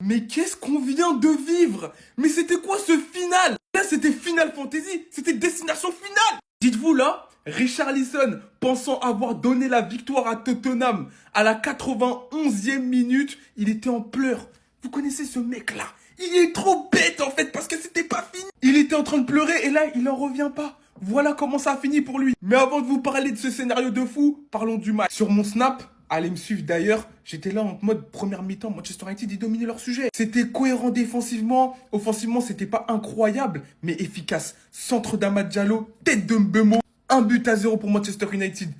Mais qu'est-ce qu'on vient de vivre? Mais c'était quoi ce final? Là, c'était Final Fantasy, c'était Destination Finale. Dites-vous là, Richarlison, pensant avoir donné la victoire à Tottenham à la 91e minute, il était en pleurs. Vous connaissez ce mec-là? Il est trop bête en fait parce que c'était pas fini. Il était en train de pleurer et là, il en revient pas. Voilà comment ça a fini pour lui. Mais avant de vous parler de ce scénario de fou, parlons du match. Sur mon snap, allez me suivre d'ailleurs, j'étais là en mode première mi-temps, Manchester United, ils dominaient leur sujet. C'était cohérent défensivement, offensivement, c'était pas incroyable, mais efficace. Centre d'Amad Diallo, tête de Mbeumo, 1-0 pour Manchester United.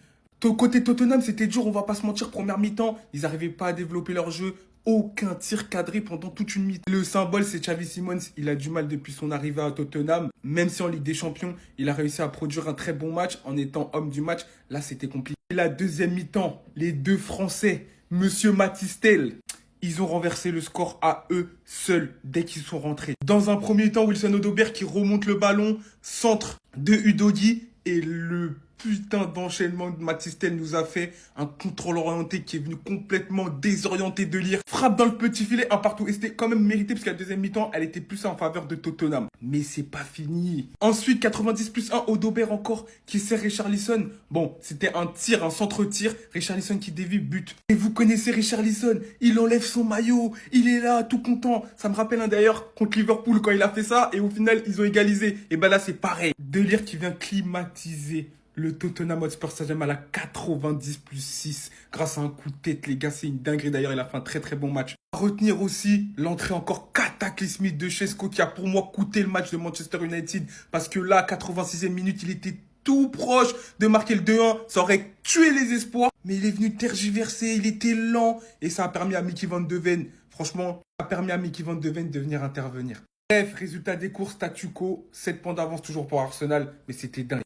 Côté Tottenham, c'était dur, on va pas se mentir, première mi-temps, ils n'arrivaient pas à développer leur jeu. Aucun tir cadré pendant toute une mi-temps. Le symbole, c'est Xavi Simons. Il a du mal depuis son arrivée à Tottenham. Même si en Ligue des Champions, il a réussi à produire un très bon match en étant homme du match. Là, c'était compliqué. Et la deuxième mi-temps, les deux Français, Monsieur Matistel, ils ont renversé le score à eux seuls dès qu'ils sont rentrés. Dans un premier temps, Wilson Odobert qui remonte le ballon, centre de Udogie et le putain d'enchaînement de Matistel nous a fait un contrôle orienté qui est venu complètement désorienter de lire. Frappe dans le petit filet, un partout. Et c'était quand même mérité parce qu'à la deuxième mi-temps, elle était plus en faveur de Tottenham. Mais c'est pas fini. Ensuite, 90+1, Odobert encore qui sert Richarlison. Bon, c'était un tir, un centre-tir. Richarlison qui dévie, but. Et vous connaissez Richarlison, il enlève son maillot, il est là, tout content. Ça me rappelle d'ailleurs contre Liverpool quand il a fait ça et au final, ils ont égalisé. Et ben là, c'est pareil. De Ligt qui vient climatiser le Tottenham Hotspur Stadium à la 90+6 grâce à un coup de tête, les gars, c'est une dinguerie. D'ailleurs, il a fait un très très bon match. À retenir aussi l'entrée encore cataclysmique de Šeško qui a pour moi coûté le match de Manchester United parce que là, 86e minute, il était tout proche de marquer le 2-1. Ça aurait tué les espoirs, mais il est venu tergiverser, il était lent et ça a permis à Mickey Van de Ven, franchement, ça a permis à Mickey Van de Ven de venir intervenir. Bref, résultat des courses, statu quo, 7 points d'avance toujours pour Arsenal, mais c'était dingue.